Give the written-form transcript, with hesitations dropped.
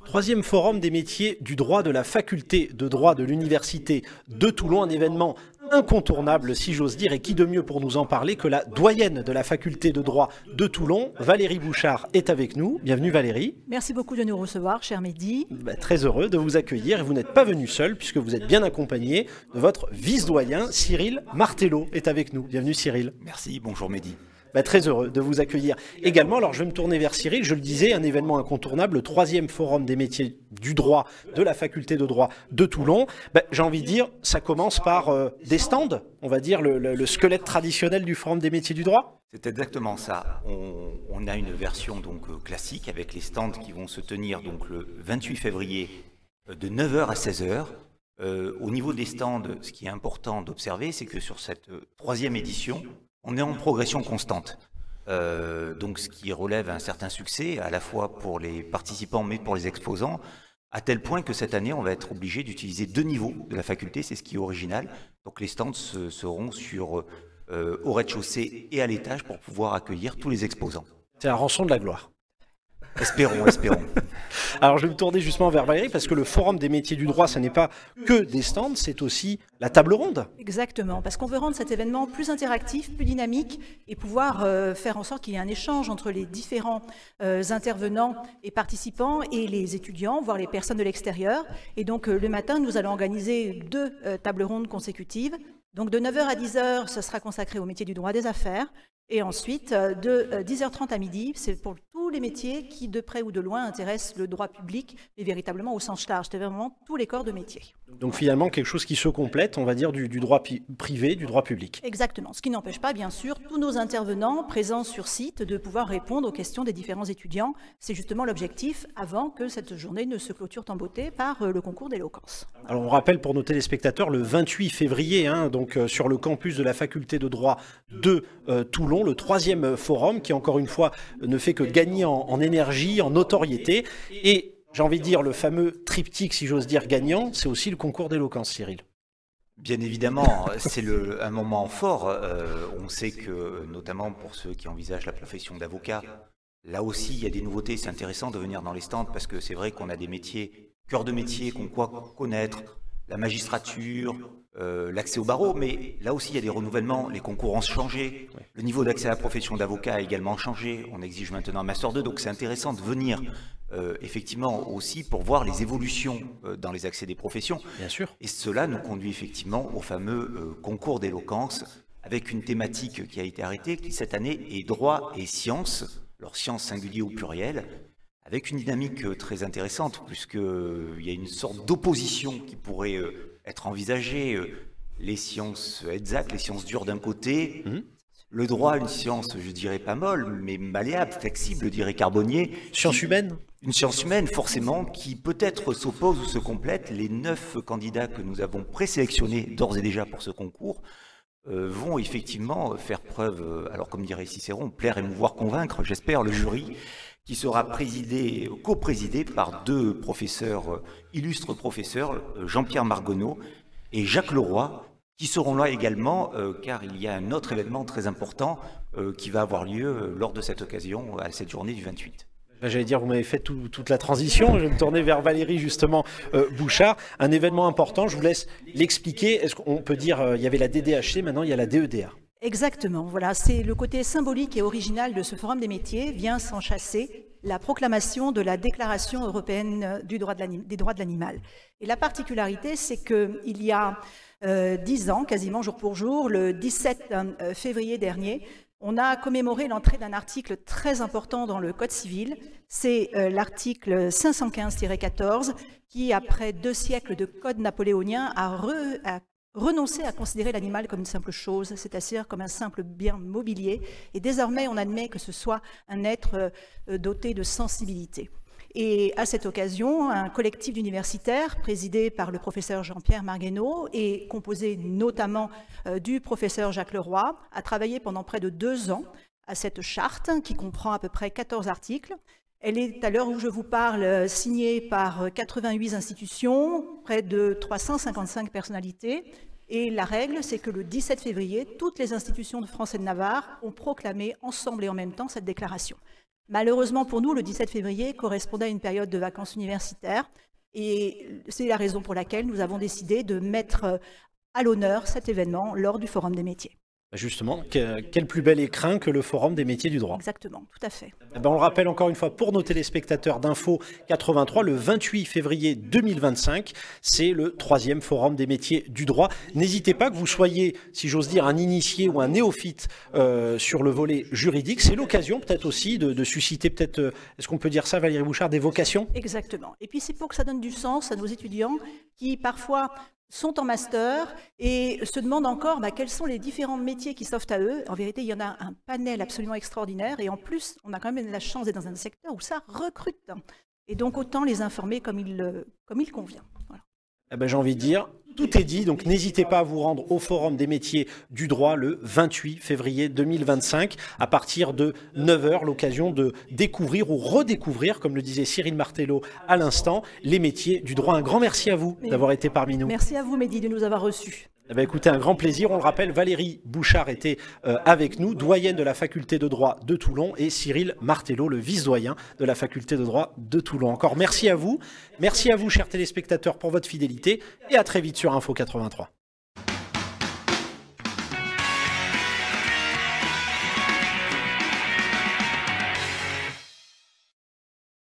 Troisième forum des métiers du droit de la faculté de droit de l'Université de Toulon, un événement incontournable si j'ose dire, et qui de mieux pour nous en parler que la doyenne de la faculté de droit de Toulon, Valérie Bouchard, est avec nous. Bienvenue Valérie. Merci beaucoup de nous recevoir, cher Mehdi. Très heureux de vous accueillir et vous n'êtes pas venu seul puisque vous êtes bien accompagné de votre vice-doyen Cyril Martello est avec nous. Bienvenue Cyril. Merci, bonjour Mehdi. Très heureux de vous accueillir également. Alors je vais me tourner vers Cyril, je le disais, un événement incontournable, le troisième forum des métiers du droit de la faculté de droit de Toulon. J'ai envie de dire, ça commence par des stands, on va dire le squelette traditionnel du forum des métiers du droit. C'est exactement ça. On a une version donc classique avec les stands qui vont se tenir donc le 28 février de 9h à 16h. Au niveau des stands, ce qui est important d'observer, c'est que sur cette troisième édition, on est en progression constante, donc ce qui relève un certain succès, à la fois pour les participants mais pour les exposants, à tel point que cette année, on va être obligé d'utiliser 2 niveaux de la faculté, c'est ce qui est original. Donc les stands seront au rez-de-chaussée et à l'étage pour pouvoir accueillir tous les exposants. C'est la rançon de la gloire. Espérons, espérons. Alors je vais me tourner justement vers Valérie parce que le forum des métiers du droit, ce n'est pas que des stands, c'est aussi la table ronde. Exactement, parce qu'on veut rendre cet événement plus interactif, plus dynamique et pouvoir faire en sorte qu'il y ait un échange entre les différents intervenants et participants et les étudiants, voire les personnes de l'extérieur. Et donc le matin, nous allons organiser 2 tables rondes consécutives. Donc de 9h à 10h, ce sera consacré au métier du droit des affaires. Et ensuite, de 10h30 à midi, c'est pour tous les métiers qui, de près ou de loin, intéressent le droit public, mais véritablement au sens large. C'est vraiment tous les corps de métier. Donc finalement, quelque chose qui se complète, on va dire, du droit privé, du droit public. Exactement. Ce qui n'empêche pas, bien sûr, tous nos intervenants présents sur site de pouvoir répondre aux questions des différents étudiants. C'est justement l'objectif avant que cette journée ne se clôture en beauté par le concours d'éloquence. Alors on rappelle pour nos téléspectateurs, le 28 février, donc sur le campus de la faculté de droit de Toulon, le 3e forum qui, encore une fois, ne fait que gagner en énergie, en notoriété. Et j'ai envie de dire, le fameux triptyque, si j'ose dire, gagnant, c'est aussi le concours d'éloquence, Cyril. Bien évidemment, c'est un moment fort. On sait que, notamment pour ceux qui envisagent la profession d'avocat, là aussi, il y a des nouveautés. C'est intéressant de venir dans les stands parce que c'est vrai qu'on a des métiers, cœur de métier qu'on croit connaître, la magistrature, l'accès au barreau, mais là aussi il y a des renouvellements, les concours ont changé, le niveau d'accès à la profession d'avocat a également changé, on exige maintenant un Master 2, donc c'est intéressant de venir effectivement aussi pour voir les évolutions dans les accès des professions. Bien sûr. Et cela nous conduit effectivement au fameux concours d'éloquence avec une thématique qui a été arrêtée, qui cette année est droit et sciences, alors sciences singulier au pluriel, avec une dynamique très intéressante, puisqu'il y a une sorte d'opposition qui pourrait être envisagée. Les sciences exactes, les sciences dures d'un côté, le droit, une science, je dirais pas molle, mais malléable, flexible, dirait Carbonnier. Science humaine ? Une science humaine, forcément, qui peut-être s'oppose ou se complète. Les 9 candidats que nous avons présélectionnés d'ores et déjà pour ce concours vont effectivement faire preuve, alors comme dirait Cicéron, plaire, émouvoir, convaincre, j'espère, le jury, qui sera coprésidé par 2 professeurs, illustres professeurs, Jean-Pierre Margonneau et Jacques Leroy, qui seront là également, car il y a un autre événement très important qui va avoir lieu lors de cette occasion, à cette journée du 28. J'allais dire, vous m'avez fait toute la transition, je vais me tourner vers Valérie justement Bouchard. Un événement important, je vous laisse l'expliquer. Est-ce qu'on peut dire, il y avait la DDHC, maintenant il y a la DEDA. Exactement, voilà, c'est le côté symbolique et original de ce forum des métiers, vient s'enchasser la proclamation de la Déclaration européenne des droits de l'animal. Et la particularité, c'est qu'il y a 10 ans, quasiment jour pour jour, le 17 février dernier, on a commémoré l'entrée d'un article très important dans le Code civil, c'est l'article 515-14, qui, après 2 siècles de code napoléonien, a renoncer à considérer l'animal comme une simple chose, c'est-à-dire comme un simple bien mobilier. Et désormais, on admet que ce soit un être doté de sensibilité. Et à cette occasion, un collectif d'universitaires présidé par le professeur Jean-Pierre Margonneau et composé notamment du professeur Jacques Leroy a travaillé pendant près de 2 ans à cette charte qui comprend à peu près 14 articles. Elle est, à l'heure où je vous parle, signée par 88 institutions, près de 355 personnalités. Et la règle, c'est que le 17 février, toutes les institutions de France et de Navarre ont proclamé ensemble et en même temps cette déclaration. Malheureusement pour nous, le 17 février correspondait à une période de vacances universitaires et c'est la raison pour laquelle nous avons décidé de mettre à l'honneur cet événement lors du Forum des métiers. Justement, quel plus bel écrin que le Forum des métiers du droit. Exactement, tout à fait. On le rappelle encore une fois pour nos téléspectateurs d'Info 83, le 28 février 2025, c'est le 3e Forum des métiers du droit. N'hésitez pas, que vous soyez, si j'ose dire, un initié ou un néophyte sur le volet juridique, c'est l'occasion peut-être aussi de susciter, peut-être, est-ce qu'on peut dire ça, Valérie Bouchard, des vocations? Exactement. Et puis c'est pour que ça donne du sens à nos étudiants qui parfois sont en master et se demandent encore quels sont les différents métiers qui s'offrent à eux. En vérité, il y en a un panel absolument extraordinaire et en plus, on a quand même la chance d'être dans un secteur où ça recrute. Et donc, autant les informer comme il convient. Voilà. J'ai envie de dire, tout est dit, donc n'hésitez pas à vous rendre au Forum des métiers du droit le 28 février 2025 à partir de 9h, l'occasion de découvrir ou redécouvrir, comme le disait Cyril Martello à l'instant, les métiers du droit. Un grand merci à vous d'avoir été parmi nous. Merci à vous, Mehdi, de nous avoir reçus. Écoutez, un grand plaisir. On le rappelle, Valérie Bouchard était avec nous, doyenne de la faculté de droit de Toulon, et Cyril Martello, le vice-doyen de la faculté de droit de Toulon. Encore merci à vous. Merci à vous, chers téléspectateurs, pour votre fidélité, et à très vite sur Info 83.